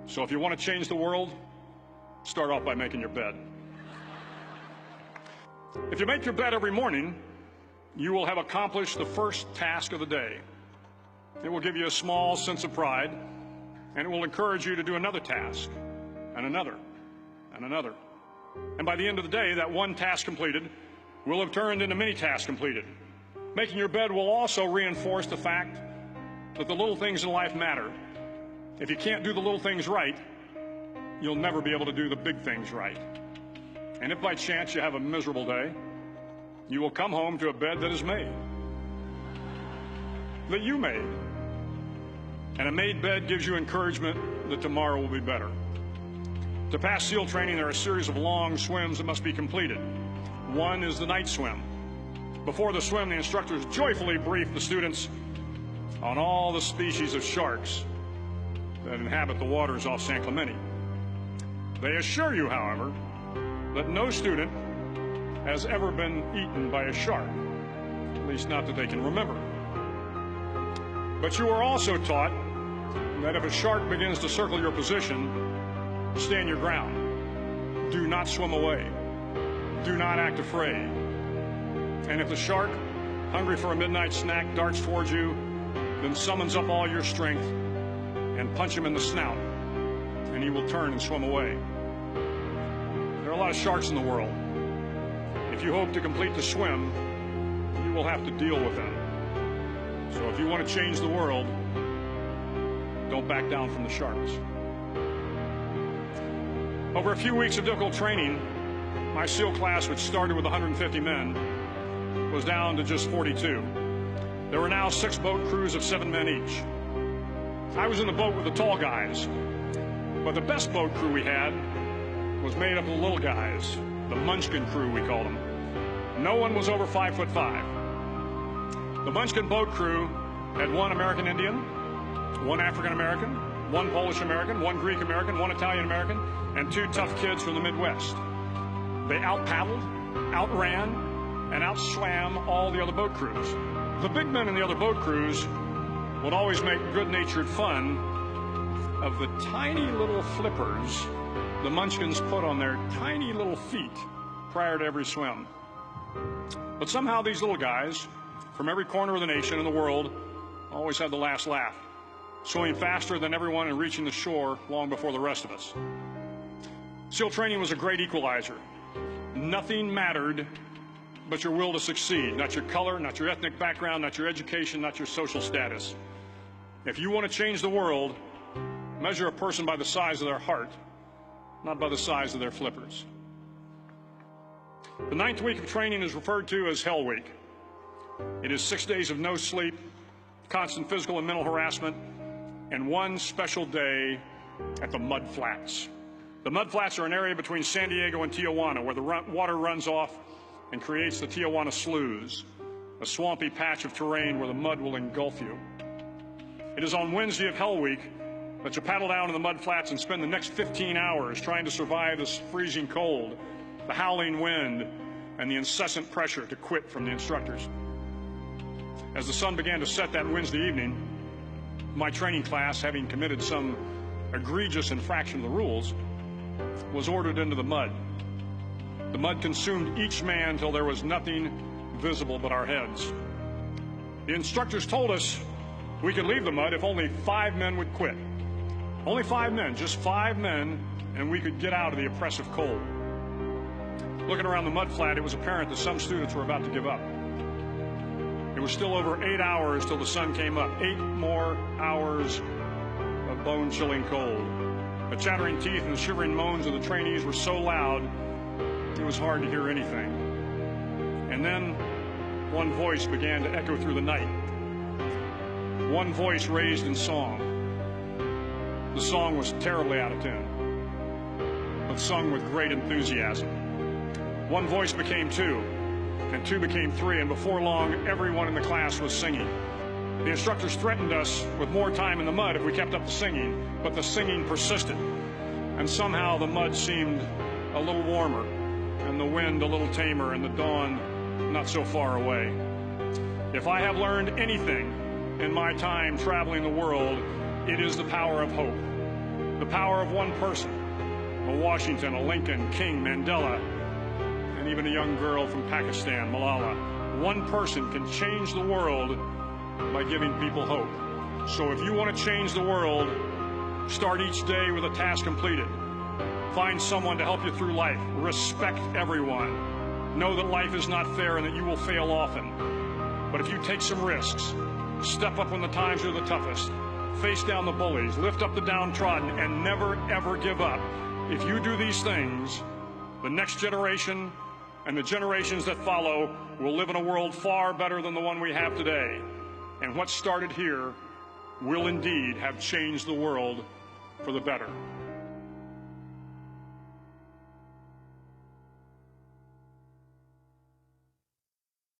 So if you want to change the world, start off by making your bed. If you make your bed every morning, you will have accomplished the first task of the day. It will give you a small sense of pride, and it will encourage you to do another task, and another, and another. And by the end of the day, that one task completed will have turned into many tasks completed. Making your bed will also reinforce the fact that the little things in life matter. If you can't do the little things right, you'll never be able to do the big things right. And if by chance you have a miserable day, you will come home to a bed that is made, that you made. And a made bed gives you encouragement that tomorrow will be better. To pass SEAL training, there are a series of long swims that must be completed. One is the night swim. Before the swim, the instructors joyfully brief the students on all the species of sharks that inhabit the waters off San Clemente. They assure you, however, that no student has ever been eaten by a shark, at least not that they can remember. But you are also taught that if a shark begins to circle your position, stand your ground. Do not swim away. Do not act afraid. And if the shark, hungry for a midnight snack, darts towards you, then summons up all your strength and punch him in the snout, and he will turn and swim away. There are a lot of sharks in the world. If you hope to complete the swim, you will have to deal with them. So if you want to change the world, don't back down from the sharks. Over a few weeks of difficult training, my SEAL class, which started with 150 men, was down to just 42. There were now 6 boat crews of 7 men each. I was in the boat with the tall guys, but the best boat crew we had was made up of the little guys, the Munchkin crew, we called them. No one was over 5'5". The Munchkin boat crew had 1 American Indian, 1 African American, 1 Polish American, 1 Greek American, 1 Italian American, and 2 tough kids from the Midwest. They out-paddled, outran, and out-swam all the other boat crews. The big men in the other boat crews would always make good-natured fun of the tiny little flippers the Munchkins put on their tiny little feet prior to every swim. But somehow these little guys from every corner of the nation and the world always had the last laugh, swimming faster than everyone and reaching the shore long before the rest of us. SEAL training was a great equalizer. Nothing mattered but your will to succeed, not your color, not your ethnic background, not your education, not your social status. If you want to change the world, measure a person by the size of their heart, not by the size of their flippers. The 9th week of training is referred to as Hell Week. It is 6 days of no sleep, constant physical and mental harassment, and 1 special day at the Mud Flats. The Mud Flats are an area between San Diego and Tijuana where the water runs off and creates the Tijuana Sloughs, a swampy patch of terrain where the mud will engulf you. It is on Wednesday of Hell Week that you paddle down to the Mud Flats and spend the next 15 hours trying to survive this freezing cold, the howling wind, and the incessant pressure to quit from the instructors. As the sun began to set that Wednesday evening, my training class, having committed some egregious infraction of the rules, was ordered into the mud. The mud consumed each man till there was nothing visible but our heads. The instructors told us we could leave the mud if only 5 men would quit. Only 5 men, just 5 men, and we could get out of the oppressive cold. Looking around the mud flat, it was apparent that some students were about to give up. It was still over 8 hours till the sun came up. 8 more hours of bone-chilling cold. The chattering teeth and the shivering moans of the trainees were so loud, it was hard to hear anything. And then one voice began to echo through the night. One voice raised in song. The song was terribly out of tune, but sung with great enthusiasm. One voice became 2, and 2 became 3, and before long, everyone in the class was singing. The instructors threatened us with more time in the mud if we kept up the singing, but the singing persisted, and somehow the mud seemed a little warmer, and the wind a little tamer, and the dawn not so far away. If I have learned anything in my time traveling the world, it is the power of hope. The the power of one person, a Washington, a Lincoln, King, Mandela, and even a young girl from Pakistan, Malala. One person can change the world by giving people hope. So if you want to change the world, start each day with a task completed. Find someone to help you through life. Respect everyone. Know that life is not fair and that you will fail often. But if you take some risks, step up when the times are the toughest, face down the bullies, lift up the downtrodden, and never, ever give up. If you do these things, the next generation and the generations that follow will live in a world far better than the one we have today. And what started here will indeed have changed the world for the better.